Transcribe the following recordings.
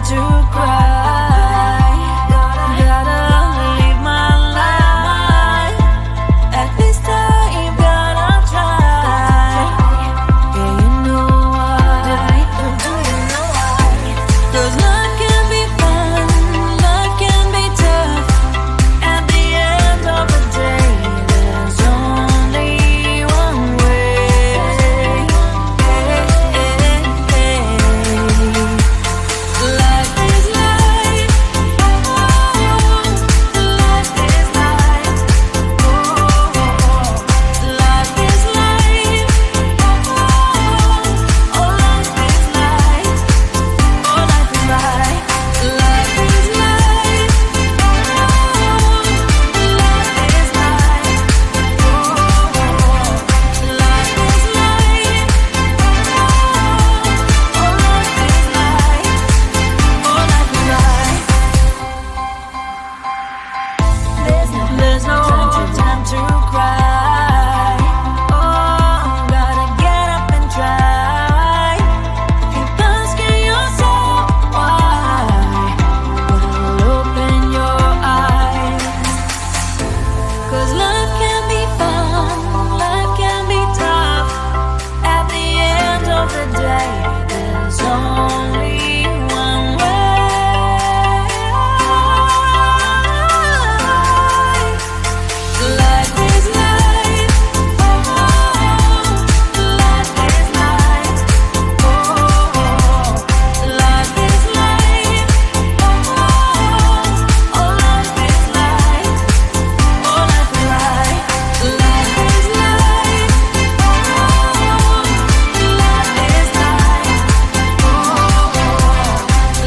to cry. Gotta live my life. At this time, gotta try. Yeah, you know why. Do you know why? 'Cause life can be fun, life can be tough. At the end of the day, there's only one way. Life is life. Oh, life is life. Oh, life is life. Oh, life is life. Oh, life is life. Life is life. Life is life. Life is life. Life is life. There's no time to cry. Oh, gotta get up and try. Keep asking yourself why. But open your eyes. 'Cause life can be fun, life can be tough. At the end of the day, there's only one way. Life is life. Oh, life is life. Oh, life is life. Oh, life is life. Oh, life is life. Life is life. Life is life. Oh,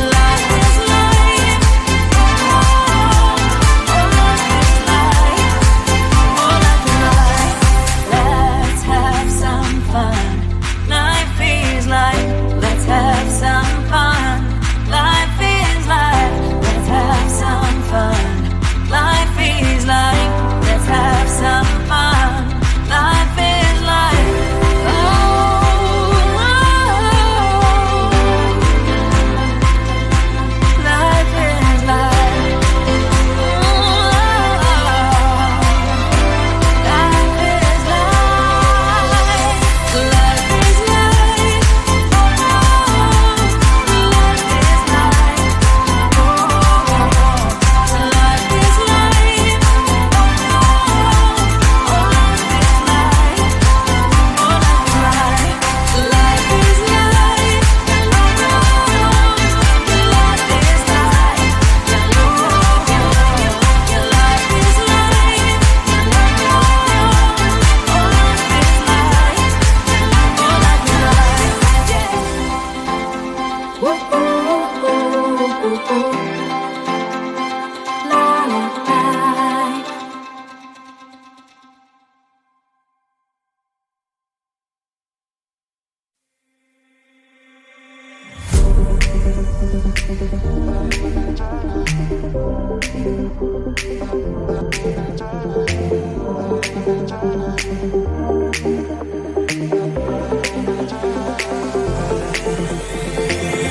life is life. Oh, life is life. Oh, life is life. Let's have some fun. Life is life. Let's have some fun. Life is life. Let's have some fun. Life is life. Let's have some fun. Life is life. Oh, life is life. Life is life. Life is life. Life is life. Life is life. Life is life.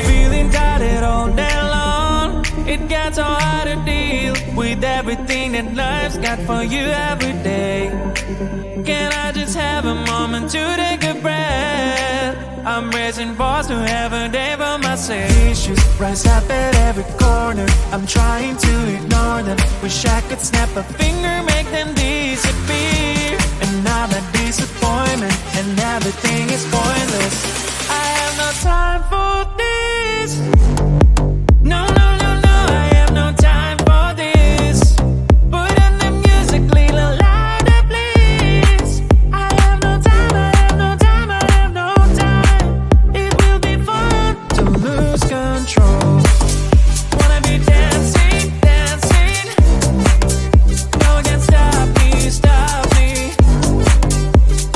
Feeling tired all day long. It gets so hard to deal with everything that life's got for you every day. Can I just have a moment to take a breath? I'm raising balls to have a day for myself. Issues rise up at every corner. I'm trying to ignore them. Wish I could snap a finger, make them disappear. And now that disappointment and everything is pointless. I have no time for this. No, no, no, no, I have no time for this. Put on the music, little louder, please. I have no time, I have no time, I have no time. It will be fun to lose control. Wanna be dancing, dancing. No one can stop me, stop me.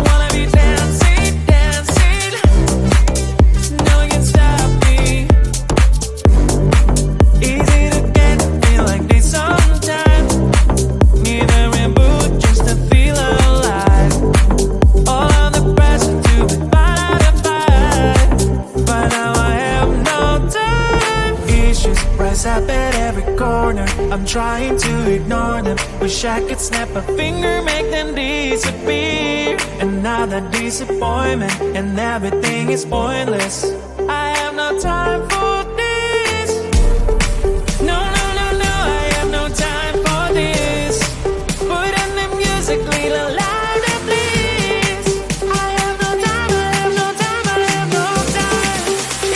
Wanna be dancing, dancing. No one can stop me. Easy to get me like this sometimes. Need a reboot just to feel alive. All of the pressure to be part of the fight. But now I have no time. Issues Voices up at every corner, I'm trying to ignore them. Wish I could snap a finger, make them disappear. Another disappointment, and everything is pointless. I have no time for this. No, no, no, no, I have no time for this. Put on the music, little louder, please. I have no time, I have no time, I have no time.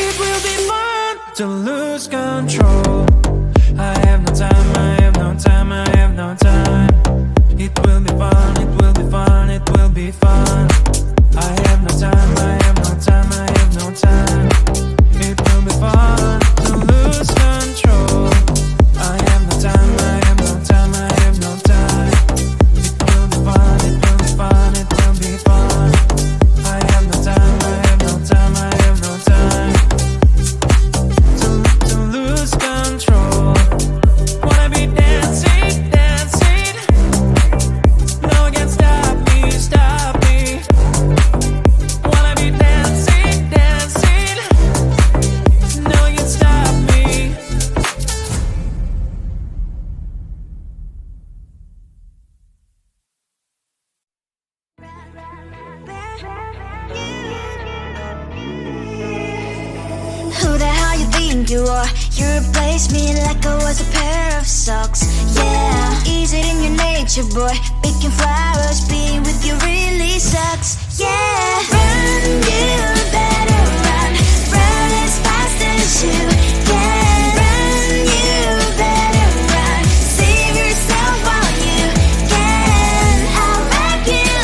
It will be fun to lose control. I have no time, I have no time, I have no time. It will be fun, it will be fun, it will be fun. I have no time, I have no time, I have no time. It will be fun to lose control. I have no time, I have no time, I have no time. It will be fun, it will be fun, it will be fun. I have no time, I have no time, I have no time. To lose control. Wanna be dancing, dancing. No one can stop me, stop me. Wanna be dancing, dancing. No one can stop me. Who the hell you think you are? You replaced me like I was a pair of socks. Yeah, is it in your nature, boy? Picking flowers, being with you really sucks. Yeah, run, you better run. Run as fast as you can. Run, you better run. Save yourself while you can. I'll wrap you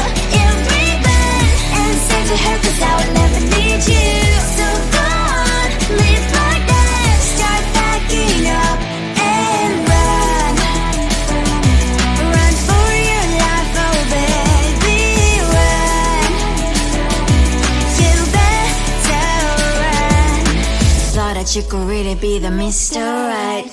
in ribbon and send to her, 'cause I will never need you. So go on, live like that. Start packing up and run. Run for your life, oh baby, run. You better run. Thought that you could really be the Mr. Right,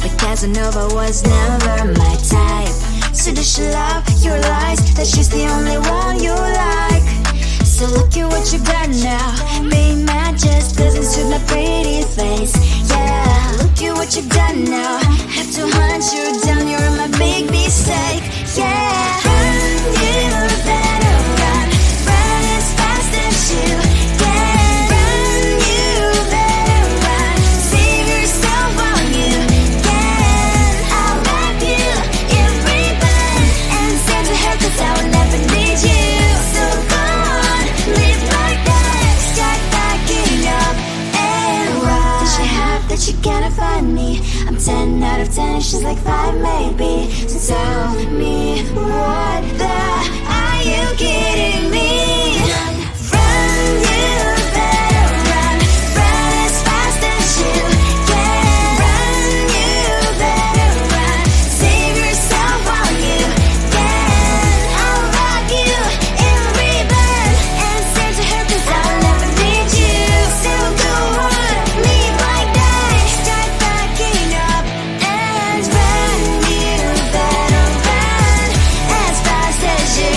but Casanova was never my type. So does she love your lies, that she's the only one you like? So look at what you got now. Being mad just doesn't suit my pretty face. Yeah, look at what you got now. Have to hunt you down, you're my big mistake. Yeah, run, you better run. Run as fast as you can. Run, you better run. Save yourself while you can. I'll wrap you in ribbon and send to her, 'cause I will never need you. So go on, live like that. Start packing up and run. Does she have that you cannot find me? I'm 10 out of 10, she's like 5 maybe. So tell me, what the are you kidding me? Run, you better run. Run as fast as you can. Run, you better run. Save yourself while you can. I'll wrap you in ribbon and send to her, 'cause I'll never need you. So go on, live like that. Start packing up and run. You better run as fast as you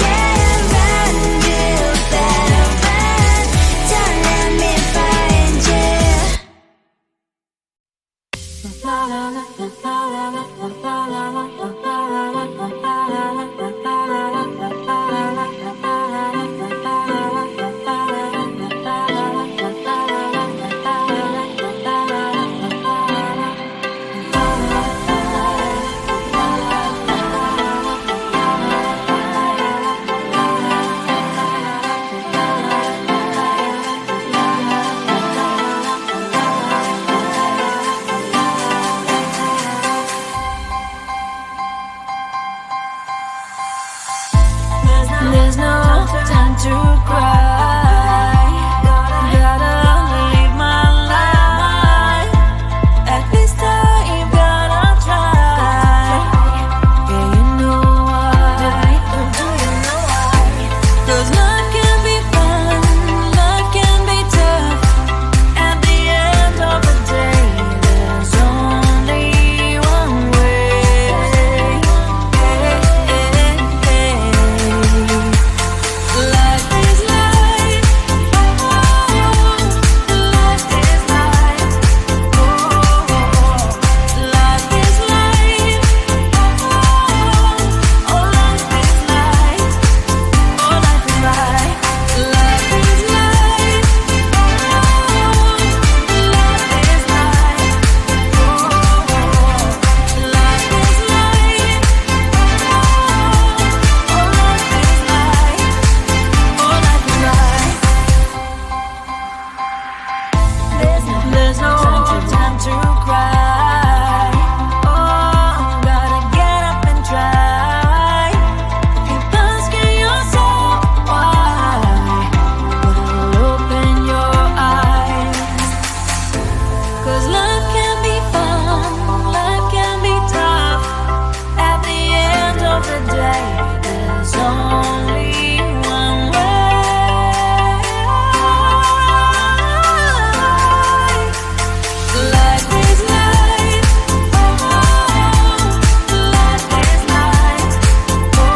can. Run, you better run. Don't let me find you. to cry. Oh, gotta get up and try. Keep asking yourself why, but I'll open your eyes. 'Cause life can be fun, life can be tough. At the end of the day, there's only one way. Life is life, oh, life is life, oh,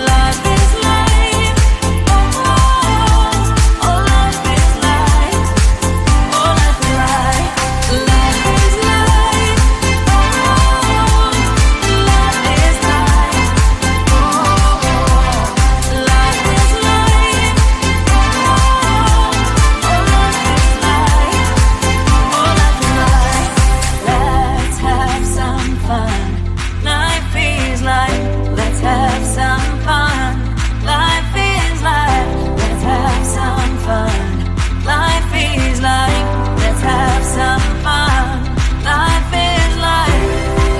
life is life, oh, life is life, oh, life is life, life is life, oh, life is life, oh, life is life, let's have some fun. Life is life. Let's have some fun. Life is life. Let's have some fun. Life is life. Let's have some fun. Life is life.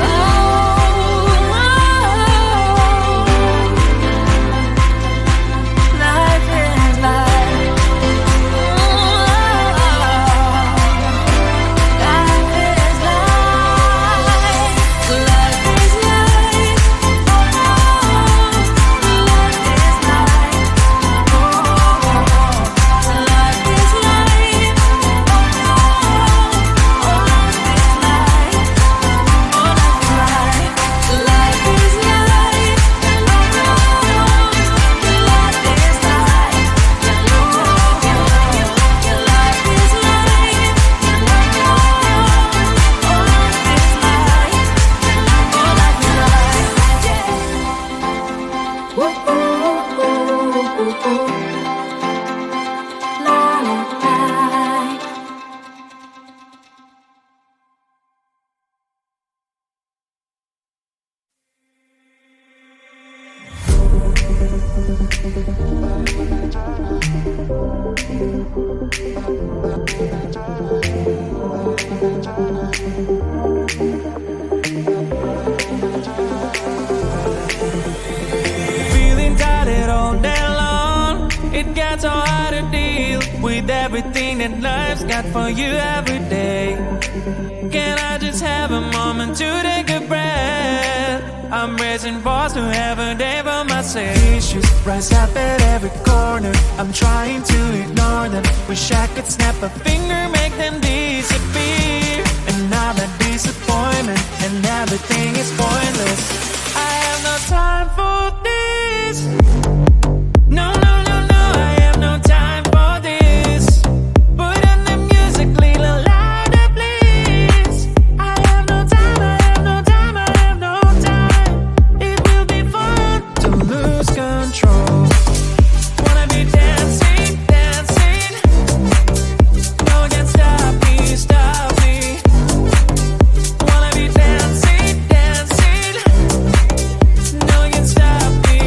Oh, life is life. Life is life. Life is life. Life is life. Life is life. Life is life. Feeling tired all day long. It gets so hard to deal with everything that life's got for you every day. Can I just have a moment to take a breath? I'm raising balls to have a day for myself. Issues rise up at every corner. I'm trying to ignore them. Wish I could snap a finger, make them disappear. And now that disappointment and everything is pointless. I have no time for this. No, no, no, no, I have no time for this. Put on the music, little louder, please. I have no time, I have no time, I have no time. It will be fun to lose control. Wanna be dancing, dancing. No one can stop me, stop me. Wanna be dancing, dancing. No one can stop me.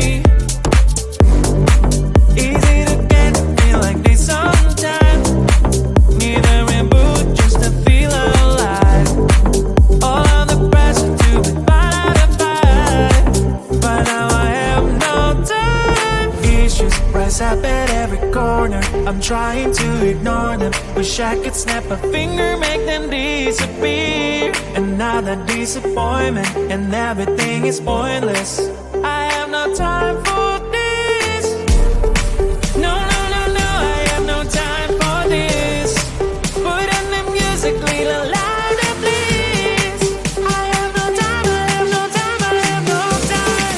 Easy to get feel like this sometimes. Need a reboot just to feel alive. All of the pressure to be part of fight. But now I have no time. Issues rise up at every corner. I'm trying to ignore them. Wish I could snap a finger, make them disappear. And now that disappointment and everything is pointless. I have no time for this. No, no, no, no, I have no time for this. Put on the music, little louder, please. I have no time, I have no time, I have no time.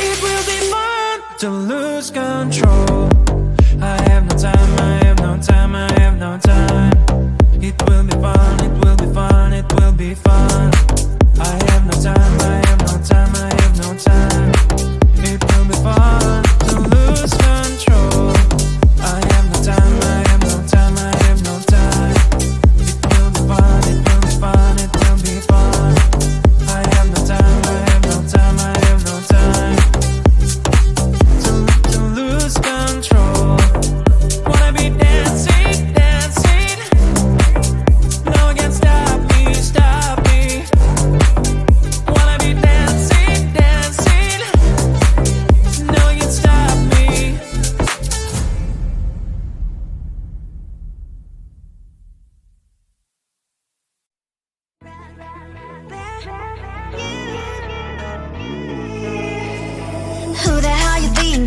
It will be fun to lose control. I have no time, I have no time, I have no time. It will be fun, it will be fun, it will be fun. I have no time, I have no time, I have no time. It will be fun to lose control. I have no time, I have no time, I have no time. It will be fun, it will be fun, it will be fun. I have no time, I have no time, I have no time. To lose control. Wanna be dancing, dancing.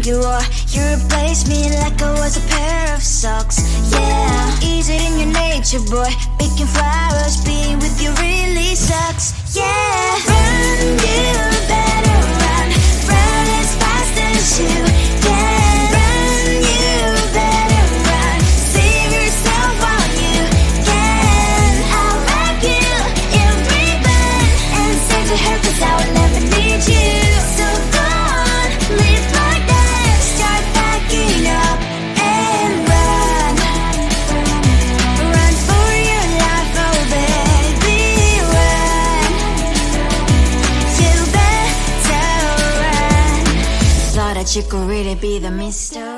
you are. You replaced me like I was a pair of socks. Yeah, is it in your nature, boy? Picking flowers, being with you really sucks. Yeah, run, you better run. Run as fast as you can. Run, you better run. Save yourself while you can. I'll wrap you in ribbon and send to her, 'cause I will never need you. So go on, live like that. Start packing up and run. Run for your life, oh baby, run. You better run. Thought that you could really be the mystery.